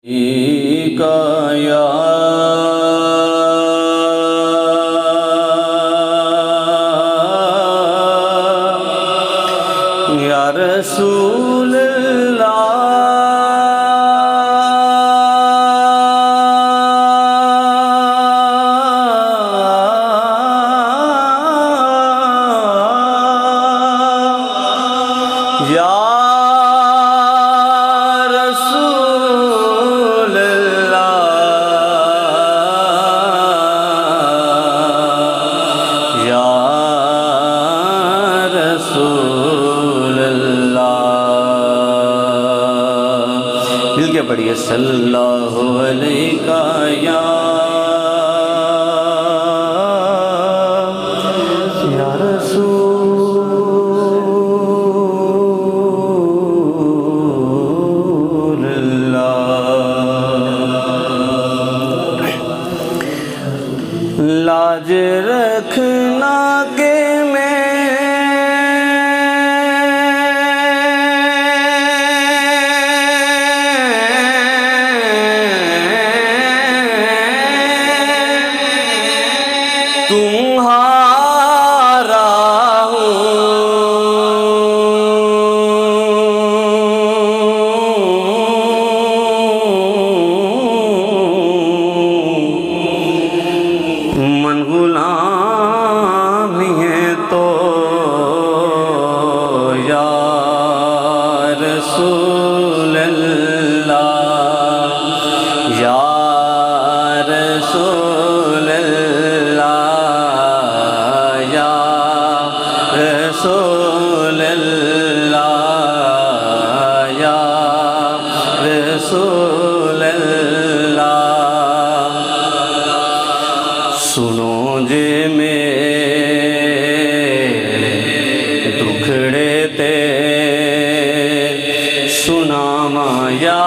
का या रसूल पढ़िए सल्लल्लाहु अलैका या रसूलल्लाह। लाज रखना के तुम्हारा मन गुलाम है तो या रसूल अल्लाह या रसूल रसूल अल्लाह या रसूल अल्लाह। सुनो जे मेरे दुखड़े ते सुनामा या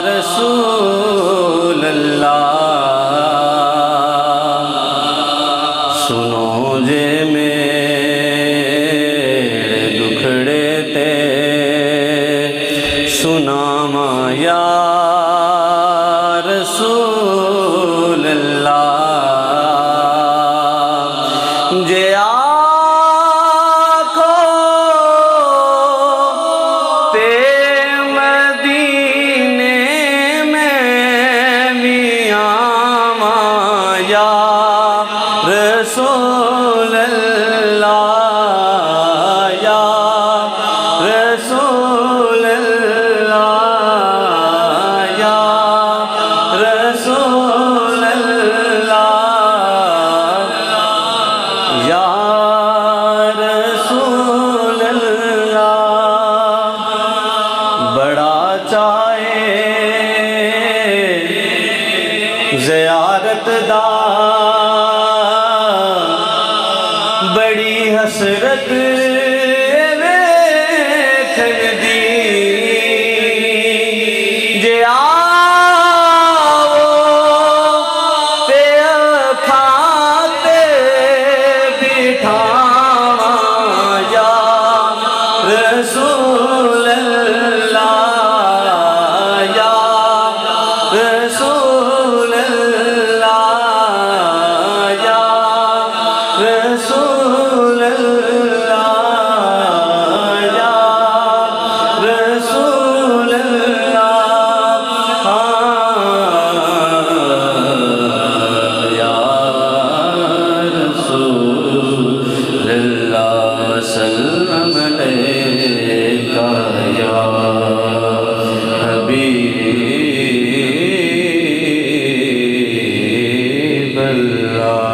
रसूल अल्लाह। सुनो जे सुनामा या रसूल अल्लाह। जे आखो ते मदीने में भी आवा या रसूल अल्लाह या रसूल ज़ियारत दा बड़ी हसरत वेखण दी। जे आओ ते अखां ते बिठावा या रसूल अल्लाह या रसूल रसूल अल्लाह या रसूल अल्लाह या रसूल अल्लाह। सल्लम अलैका या हबीब अल्लाह।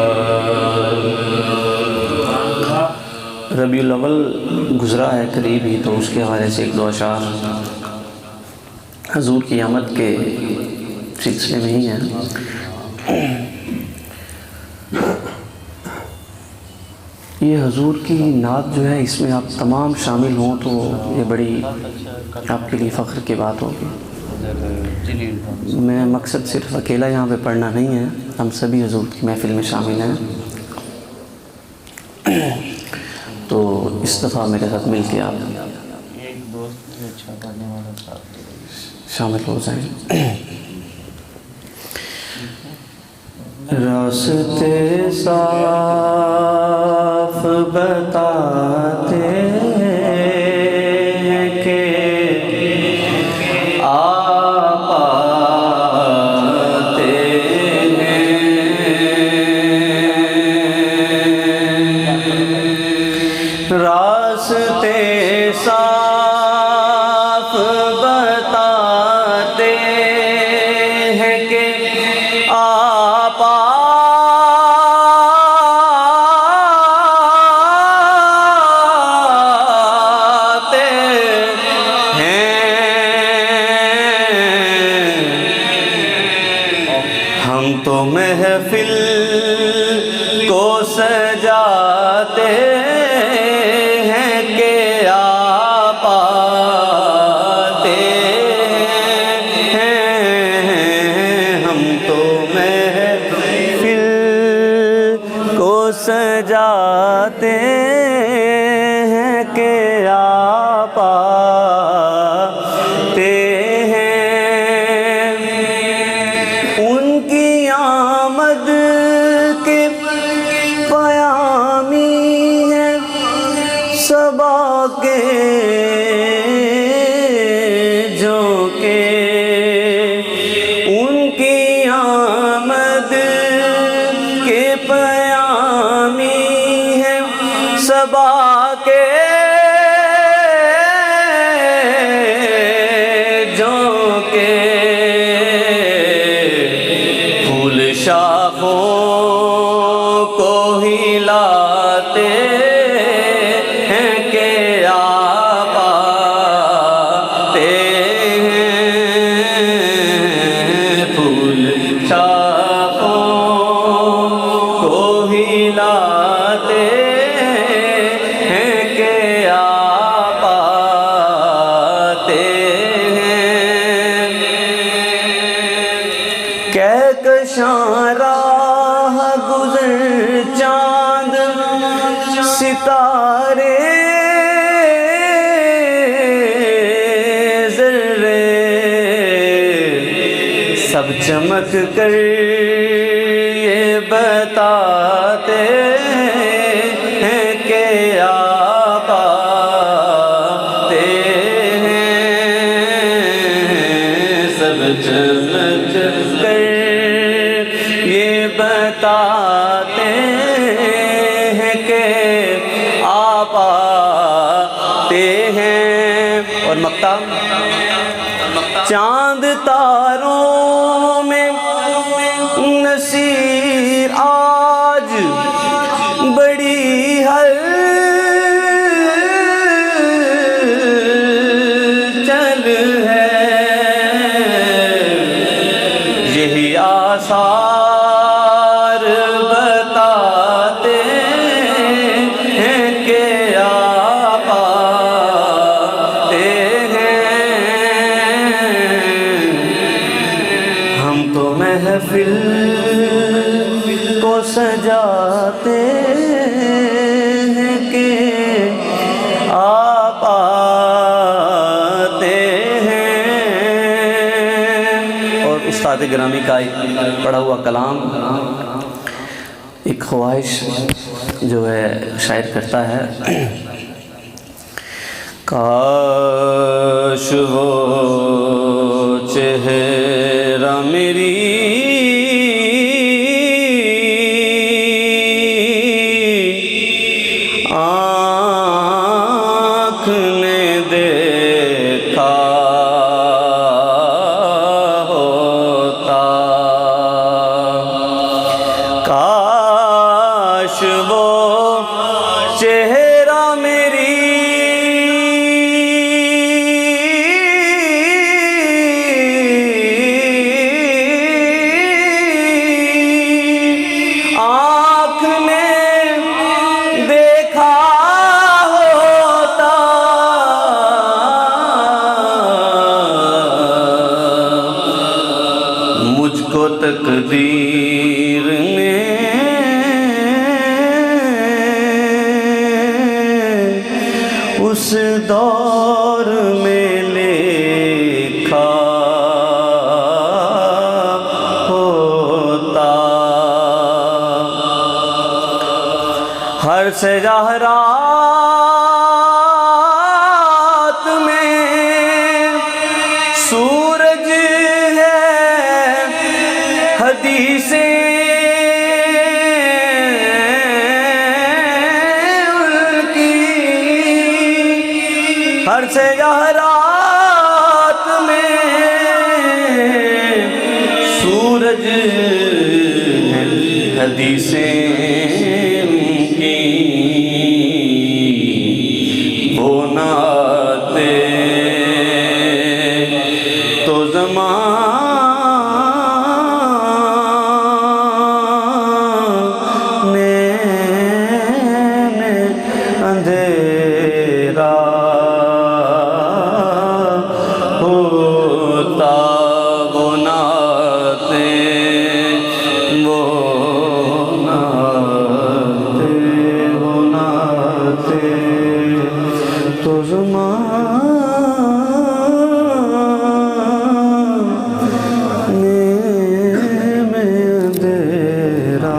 रबीउल अव्वल गुज़रा है करीब ही, तो उसके हवाले से एक दो अशार हजूर की आमद के सिलसिले में ही है। ये हजूर की नात जो है, इसमें आप तमाम शामिल हों तो ये बड़ी आपके लिए फ़ख्र की बात होगी। मैं मकसद सिर्फ अकेला यहाँ पे पढ़ना नहीं है, हम सभी हजूर की महफ़िल में शामिल हैं। तो इस दफ़ा मेरे साथ मिल के आप एक दोस्त अच्छा पढ़ने वाला था, शामिल हो जाएं। रास्ते साफ बताते हैं कि आप आते हैं। रास्ते साफ बताते हैं कि आप आते हैं। हम तो महफिल को सजाते हैं कि आप आते हैं। हम तो महफिल को सजाते हैं कि आप आते हैं। उनकी आमद के पयामी है सबा के जो के। उनकी आमद के पयामी है सबा के जो के। फूल शाखों को हिलाते हैं कि आप आते हैं। फूल शाखों को हिलाते हैं कि आप आते हैं। कहकशां राह गुज़र चाँद सितारे ज़र्रे सब चमक कर ये बताते हैं कि आप आते हैं। सब चमक कर ये बताते हैं कि आप आते हैं। और मक्ता चांद तारों में नसीर आज बड़ी हलचल है। यही आसार बताते हैं कि आप आते हैं। हम तो महफिल को सजाते हैं कि आप आते हैं। और उस्ताद गिरामी का एक पढ़ा हुआ कलाम, एक ख्वाहिश जो है शायर करता है। काश वो चेहरा मेरी आँख ने देखा होता। काश वो चेहरा मेरी आँख ने देखा होता। मुझको तकदीर ने उस दौर में लिखा हर से रात में सूरज है हदीसें उनकी, हर से रात में सूरज है हदीसें उनकी, वो नाते तो ज़माने में अंधेरा होता, वो नाते वो नाते तो ज़माने में अंधेरा